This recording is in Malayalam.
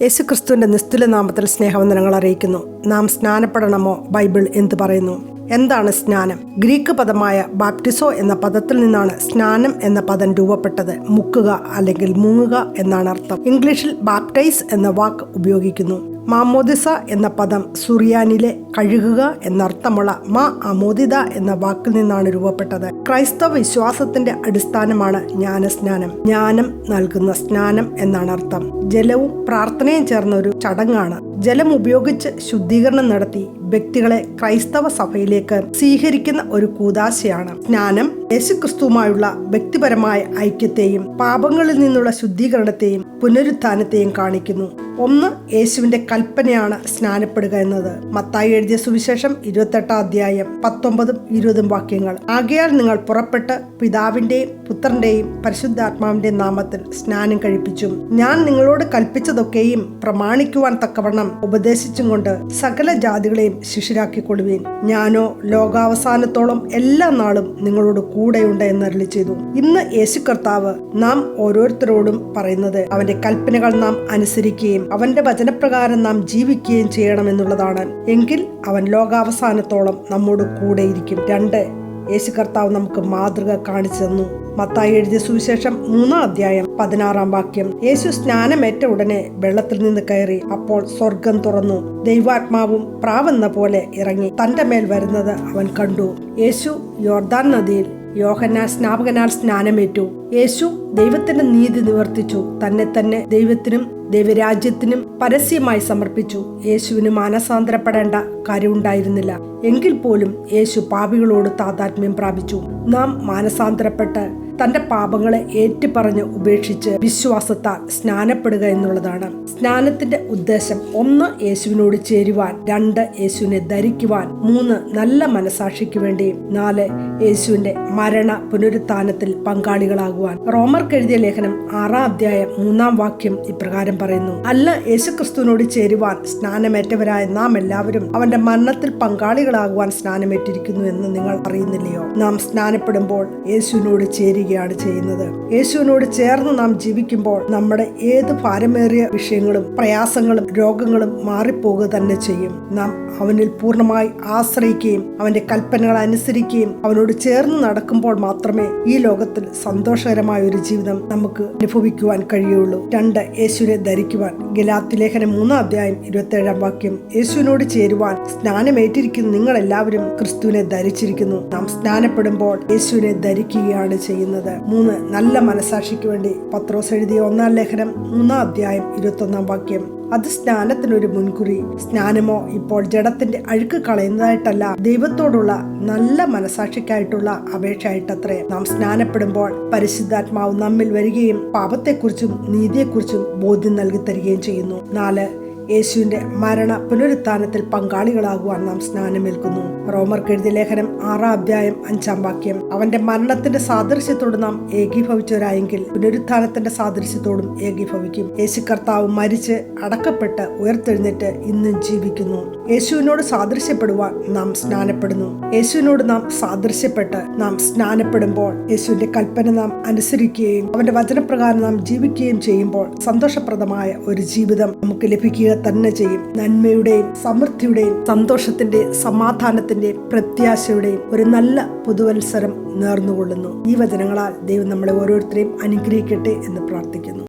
യേശുക്രിസ്തുവിന്റെ നിസ്തുല നാമത്തിൽ സ്നേഹവന്ദനങ്ങൾ അറിയിക്കുന്നു. നാം സ്നാനപ്പെടണമോ? ബൈബിൾ എന്തു പറയുന്നു? എന്താണ് സ്നാനം? ഗ്രീക്ക് പദമായ ബാപ്റ്റിസോ എന്ന പദത്തിൽ നിന്നാണ് സ്നാനം എന്ന പദം രൂപപ്പെട്ടത്. മുക്കുക അല്ലെങ്കിൽ മുങ്ങുക എന്നാണ് അർത്ഥം. ഇംഗ്ലീഷിൽ ബാപ്റ്റൈസ് എന്ന വാക്ക് ഉപയോഗിക്കുന്നു. മാമോദിസ എന്ന പദം സുറിയാനിലെ കഴുകുക എന്നർത്ഥമുള്ള മാ അമോദിത എന്ന വാക്കിൽ നിന്നാണ് രൂപപ്പെട്ടത്. ക്രൈസ്തവ വിശ്വാസത്തിന്റെ അടിസ്ഥാനമാണ് ജ്ഞാനസ്നാനം. ജ്ഞാനം നൽകുന്ന സ്നാനം എന്നാണ് അർത്ഥം. ജലവും പ്രാർത്ഥനയും ചേർന്ന ഒരു ചടങ്ങാണ്. ജലം ഉപയോഗിച്ച് ശുദ്ധീകരണം നടത്തി വ്യക്തികളെ ക്രൈസ്തവ സഭയിലേക്ക് സ്വീകരിക്കുന്ന ഒരു കൂദാശയാണ്. സ്നാനം യേശുക്രിസ്തുവുമായുള്ള വ്യക്തിപരമായ ഐക്യത്തെയും പാപങ്ങളിൽ നിന്നുള്ള ശുദ്ധീകരണത്തെയും പുനരുത്ഥാനത്തെയും കാണിക്കുന്നു. ഒന്ന്, യേശുവിന്റെ കൽപ്പനയാണ് സ്നാനപ്പെടുക എന്നത്. മത്തായി എഴുതിയ സുവിശേഷം 28 അധ്യായം 19-20 വാക്യങ്ങൾ. ആകയാൽ നിങ്ങൾ പുറപ്പെട്ട് പിതാവിന്റെയും പുത്രന്റെയും പരിശുദ്ധാത്മാവിന്റെയും നാമത്തിൽ സ്നാനം കഴിപ്പിച്ചും ഞാൻ നിങ്ങളോട് കൽപ്പിച്ചതൊക്കെയും പ്രമാണിക്കുവാൻ തക്കവണ്ണം ഉപദേശിച്ചും കൊണ്ട് സകല ജാതികളെയും ശിഷ്യരാക്കിക്കൊള്ളുവീൻ. ഞാനോ ലോകാവസാനത്തോളം എല്ലാ നാളും നിങ്ങളോട് കൂടെയുണ്ട് എന്ന് അരുളിച്ചെയ്തു. ഇന്ന് യേശു കർത്താവ് നാം ഓരോരുത്തരോടും പറയുന്നത് അവന്റെ കൽപ്പനകൾ നാം അനുസരിക്കുകയും അവന്റെ വചനപ്രകാരം നാം ജീവിക്കുകയും ചെയ്യണമെന്നുള്ളതാണ്. എങ്കിൽ അവൻ ലോകാവസാനത്തോളം നമ്മോട് കൂടെയിരിക്കും. 2, യേശു കർത്താവ് നമുക്ക് മാതൃക കാണിച്ചു തന്നു. മത്തായി എഴുതിയ സുവിശേഷം 3 അധ്യായം 16 വാക്യം. യേശു സ്നാനമേറ്റ ഉടനെ വെള്ളത്തിൽ നിന്ന് കയറി. അപ്പോൾ സ്വർഗം തുറന്നു. ദൈവാത്മാവും പ്രാവെന്ന പോലെ ഇറങ്ങി തന്റെ മേൽ വരുന്നത് അവൻ കണ്ടു. യേശു യോർദാൻ നദിയിൽ യോഹന്നാൻ സ്നാപകനാൽ സ്നാനമേറ്റു. യേശു ദൈവത്തിന്റെ നീതി നിവർത്തിച്ചു. തന്നെ ദൈവത്തിനും ദൈവരാജ്യത്തിനും പരസ്യമായി സമർപ്പിച്ചു. യേശുവിന് മാനസാന്തരപ്പെടേണ്ട കാര്യമുണ്ടായിരുന്നില്ല. എങ്കിൽ പോലും യേശു പാപികളോട് താതാത്മ്യം പ്രാപിച്ചു. നാം മാനസാന്തരപ്പെട്ട് തന്റെ പാപങ്ങളെ ഏറ്റുപറഞ്ഞ് ഉപേക്ഷിച്ച് വിശ്വാസത്താൽ സ്നാനപ്പെടുക എന്നുള്ളതാണ്. സ്നാനത്തിന്റെ ഉദ്ദേശം 1, യേശുവിനോട് ചേരുവാൻ. 2, യേശുവിനെ ധരിക്കുവാൻ. 3, നല്ല മനസാക്ഷിക്ക് വേണ്ടി. 4, യേശുവിന്റെ മരണ പുനരുത്ഥാനത്തിൽ പങ്കാളികളാകുവാൻ. റോമർക്ക് എഴുതിയ ലേഖനം 6 അധ്യായം 3 വാക്യം ഇപ്രകാരം പറയുന്നു: അല്ല, യേശുക്രിസ്തുവിനോട് ചേരുവാൻ സ്നാനമേറ്റവരായ നാം എല്ലാവരും അവന്റെ മരണത്തിൽ പങ്കാളികളാകുവാൻ സ്നാനമേറ്റിരിക്കുന്നു എന്ന് നിങ്ങൾ അറിയുന്നില്ലയോ? നാം സ്നാനപ്പെടുമ്പോൾ യേശുവിനോട് ചേരുകയാണ് ചെയ്യുന്നത്. യേശുവിനോട് ചേർന്ന് നാം ജീവിക്കുമ്പോൾ നമ്മുടെ ഏത് ഭാരമേറിയ വിഷയങ്ങളും പ്രയാസങ്ങളും രോഗങ്ങളും മാറിപ്പോകുക തന്നെ ചെയ്യും. നാം അവനിൽ പൂർണ്ണമായി ആശ്രയിക്കുകയും അവന്റെ കൽപ്പനകൾ അനുസരിക്കുകയും അവനോട് ചേർന്ന് നടക്കുമ്പോൾ മാത്രമേ ഈ ലോകത്തിൽ സന്തോഷകരമായ ഒരു ജീവിതം നമുക്ക് അനുഭവിക്കുവാൻ കഴിയുള്ളൂ. 2, യേശുവിനെ ധരിക്കുവാൻ. ഗലാത്യ ലേഖനം 3 അധ്യായം 27 വാക്യം. യേശുവിനോട് ചേരുവാൻ സ്നാനമേറ്റിരിക്കുന്ന നിങ്ങൾ എല്ലാവരും ക്രിസ്തുവിനെ ധരിച്ചിരിക്കുന്നു. നാം സ്നാനപ്പെടുമ്പോൾ യേശുവിനെ ധരിക്കുകയാണ് ചെയ്യുന്നത്. 3, നല്ല മനസാക്ഷിക്ക് വേണ്ടി. പത്രോസ് എഴുതിയ 1 ലേഖനം 3 അധ്യായം 21 വാക്യം. അത് സ്നാനത്തിനൊരു മുൻകുറി. സ്നാനമോ ഇപ്പോൾ ജഡത്തിന്റെ അഴുക്ക് കളയുന്നതായിട്ടല്ല, ദൈവത്തോടുള്ള നല്ല മനസാക്ഷിക്കായിട്ടുള്ള അപേക്ഷയായിട്ടത്രേ. നാം സ്നാനപ്പെടുമ്പോൾ പരിശുദ്ധാത്മാവ് നമ്മിൽ വരികയും പാപത്തെക്കുറിച്ചും നീതിയെക്കുറിച്ചും ബോധ്യം നൽകി തരികയും ചെയ്യുന്നു. 4, യേശുവിന്റെ മരണ പുനരുത്ഥാനത്തിൽ പങ്കാളികളാകുവാൻ നാം സ്നാനമേൽക്കുന്നു. റോമർക്ക് എഴുതിയ ലേഖനം 6 അധ്യായം 5 വാക്യം. അവന്റെ മരണത്തിന്റെ സാദൃശ്യത്തോട് നാം ഏകീഭവിച്ചവരായെങ്കിൽ പുനരുത്ഥാനത്തിന്റെ സാദൃശ്യത്തോടും ഏകീഭവിക്കും. യേശു കർത്താവ് മരിച്ച് അടക്കപ്പെട്ട് ഉയർത്തെഴുന്നേറ്റ് ഇന്നും ജീവിക്കുന്നു. യേശുവിനോട് സാദൃശ്യപ്പെടുവാൻ നാം സ്നാനപ്പെടുന്നു. യേശുവിനോട് നാം സാദൃശ്യപ്പെട്ട് നാം സ്നാനപ്പെടുമ്പോൾ യേശുവിന്റെ കൽപ്പന നാം അനുസരിക്കുകയും അവന്റെ വചനപ്രകാരം നാം ജീവിക്കുകയും ചെയ്യുമ്പോൾ സന്തോഷപ്രദമായ ഒരു ജീവിതം നമുക്ക് ലഭിക്കുക തന്നെ ചെയ്യും. നന്മയുടെയും സമൃദ്ധിയുടെയും സന്തോഷത്തിന്റെയും സമാധാനത്തിന്റെയും പ്രത്യാശയുടെയും ഒരു നല്ല പുതുവത്സരം നേർന്നുകൊള്ളുന്നു. ഈ വചനങ്ങളാൽ ദൈവം നമ്മളെ ഓരോരുത്തരെയും അനുഗ്രഹിക്കട്ടെ എന്ന് പ്രാർത്ഥിക്കുന്നു.